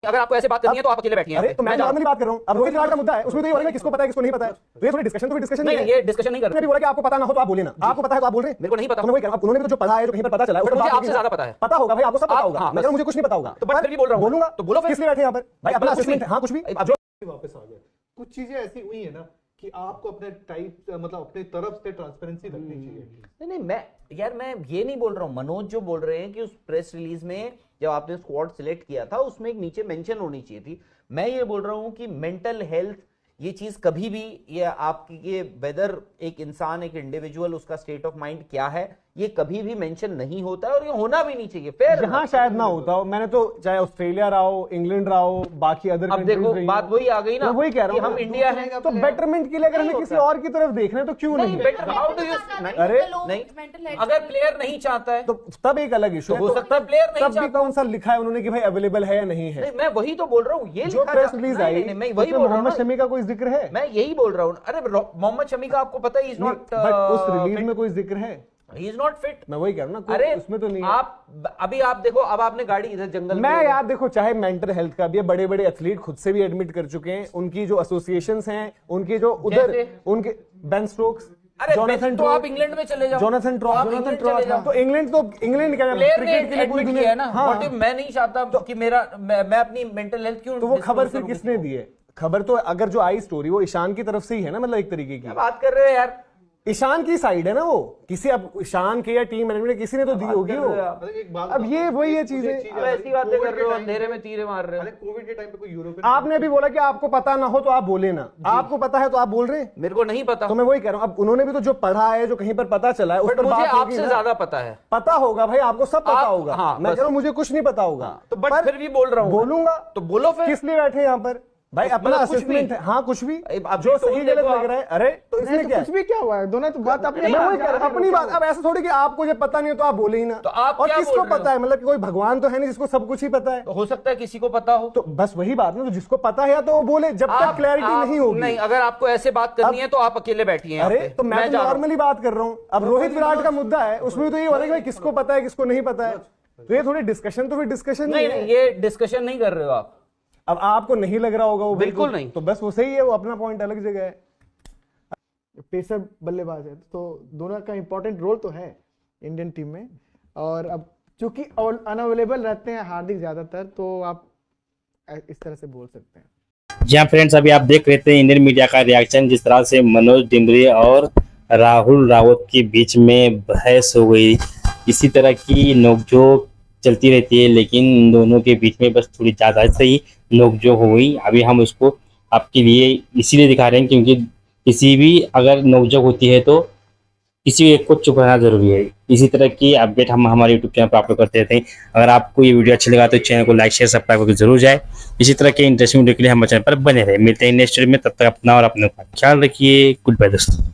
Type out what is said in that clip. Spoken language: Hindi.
अगर आपको ऐसे बात करनी है तो आप अकेले बैठिए। अरे तो मैं नॉर्मली बात कर रहा हूं। अब रोहित विराट का मुद्दा है, उसमें तो ये हो रहा है किसको पता है किसको नहीं पता है, तो ये थोड़ी डिस्कशन नहीं है। ये डिस्कशन नहीं कर मैं भी बोला कि आपको पता ना हो तो आप बोले ना, आपको पता है तो आप बोल रहे हैं। मेरे को नहीं पता। तो मैं वही कह रहा हूं, उन्होंने भी तो जो पढ़ा है, जो कहीं पर पता चला है, मुझे आपसे ज्यादा पता है। पता होगा भाई, आपको सब पता होगा। हाँ, मैं कह रहा हूं मुझे कुछ नहीं पता होगा, तो बट फिर भी बोल रहा हूं। बोलूंगा तो बोलो फिर। किस लिए बैठे यहाँ पर भाई, अपना असेसमेंट है। हाँ कुछ भी वापस आ गए। कुछ चीजें ऐसी हुई है ना कि आपको अपने टाइप मतलब अपने तरफ से ट्रांसपेरेंसी रखनी चाहिए। नहीं मैं ये नहीं बोल रहा हूँ। मनोज जो बोल रहे हैं कि उस प्रेस रिलीज में जब आपने स्क्वाड सिलेक्ट किया था उसमें एक नीचे मेंशन होनी चाहिए थी। मैं ये बोल रहा हूँ कि मेंटल हेल्थ ये चीज कभी भी, ये आपकी ये वेदर एक इंसान एक इंडिविजुअल उसका स्टेट ऑफ माइंड क्या है ये कभी भी मेंशन नहीं होता है और ये होना भी नहीं चाहिए। फिर यहाँ शायद ना होता हो, मैंने तो चाहे ऑस्ट्रेलिया रहा हो, इंग्लैंड रहा हो, बाकी अदर अब देखो बात वही आ गई ना, वही कह रहा हूँ हम इंडिया है तो बेटरमेंट के लिए अगर हमें किसी और की तरफ देखना है तो क्यों नहीं? बेटर हाउ डू यू, अरे नहीं अगर प्लेयर नहीं चाहता है तो तब एक अलग इशू हो सकता है प्लेयर नहीं तब भी कौन सा लिखा है उन्होंने कि भाई अवेलेबल है या नहीं है? मैं वही तो बोल रहा हूँ। ये जो प्रेस रिलीज आई मैं वही बोल रहा हूँ, मोहम्मद शमी का कोई जिक्र है? मैं यही बोल रहा हूँ। अरे मोहम्मद शमी का आपको पता है इज नॉट, बट उस रिलीज में कोई जिक्र है? He is not fit. मैं वही कह रहा हूँ ना, अरे उसमें तो नहीं है। आप अभी आप देखो, अब आपने गाड़ी इधर जंगल मैं यार देखो, चाहे मेंटल हेल्थ का भी, बड़े बड़े एथलीट खुद से भी एडमिट कर चुके हैं, उनकी जो एसोसिएशंस हैं, उनके जो उधर उनके बेन स्टोक्स, जोनाथन तो आप इंग्लैंड में चले जाओ, जोनाथन ट्रॉस, तो इंग्लैंड क्या क्रिकेट के लिए पूरी दुनिया है ना। व्हाट इफ मैं नहीं चाहता कि मेरा मैं अपनी मेंटल हेल्थ क्यों, तो वो खबर फिर किसने दी है? खबर तो अगर जो आई स्टोरी वो ईशान की तरफ से ही है ना, मतलब एक तरीके की बात कर रहे हो यार, ईशान की साइड है ना वो, किसी अब ईशान के या टीम मैनेजमेंट किसी ने तो दी होगी वो। अब ये वही है चीजें, ऐसी बातें कर रहे हो, अंधेरे में तीरे मार रहे हो। कोविड के टाइम पे कोई यूरोपियन, आपने भी बोला कि आपको पता ना हो तो आप बोले ना, आपको पता है तो आप बोल रहे हैं। मेरे को नहीं पता, तो मैं वही कह रहा हूँ। अब उन्होंने भी तो जो पढ़ा है, जो कहीं पर पता चला है, उस पर मुझे आपसे ज्यादा पता है। पता होगा भाई, आपको सब पता होगा। हाँ, मैं कह रहा हूँ मुझे कुछ नहीं पता होगा, तो बट फिर भी बोल रहा हूँ, बोलूंगा तो बोलो फिर। किस लिए बैठे यहाँ पर भाई? अपना असेसमेंट है। हाँ कुछ भी जो सही गलत लग रहा है। अरे तो इसमें क्या कुछ भी क्या हुआ है? दोनों तो बात अपनी अपनी बात। अब ऐसा थोड़ी कि आपको जब पता नहीं है तो आप बोले ही ना। तो आप और क्या किसको बोल रहे पता है? मतलब कि कोई भगवान तो है नहीं जिसको सब कुछ ही पता है। तो हो सकता है किसी को पता हो, तो बस वही बात ना, तो जिसको पता है तो वो बोले, जब तक क्लैरिटी नहीं होगी। नहीं, अगर आपको ऐसे बात करनी है तो आप अकेले बैठिए। अरे तो मैं नॉर्मली बात कर रहा हूँ। अब रोहित विराट का मुद्दा है, उसमें तो ये हो रहा है कि भाई किसको पता है किसको नहीं पता है, तो ये थोड़ी डिस्कशन तो फिर डिस्कशन नहीं, ये डिस्कशन नहीं कर रहे हो आप। अब आपको नहीं लग रहा होगा वो, बिल्कुल नहीं, तो बस वो सही है, वो अपना पॉइंट अलग जगह है। पेसर बल्लेबाज है तो दोनों का इंपॉर्टेंट रोल तो है इंडियन टीम में। और अब चूंकि अनअवेलेबल रहते हैं हार्दिक ज्यादातर, तो आप इस तरह से बोल सकते हैं। जी हाँ फ्रेंड्स, अभी आप देख रहे थे इंडियन मीडिया का रिएक्शन, जिस तरह से मनोज डिमरी और राहुल रावत के बीच में बहस हो गई। इसी तरह की नोकझोंक चलती रहती है, लेकिन इन दोनों के बीच में बस थोड़ी ज़्यादा से ही नोकझोंक हो गई। अभी हम उसको आपके लिए इसीलिए दिखा रहे हैं क्योंकि किसी भी अगर नोकझोंक होती है तो किसी एक को चुप रहना जरूरी है। इसी तरह की अपडेट हम हमारे यूट्यूब चैनल पर अपलोड करते रहते हैं। अगर आपको ये वीडियो अच्छा लगा तो चैनल को लाइक शेयर सब्सक्राइब करके जरूर जाए। इसी तरह के इंटरेस्टिंग वीडियो के लिए हमारे चैनल पर बने रहे। मिलते हैं नेक्स्ट वीडियो में, तब तक अपना और अपने का ख्याल रखिए। गुड बाय दोस्तों।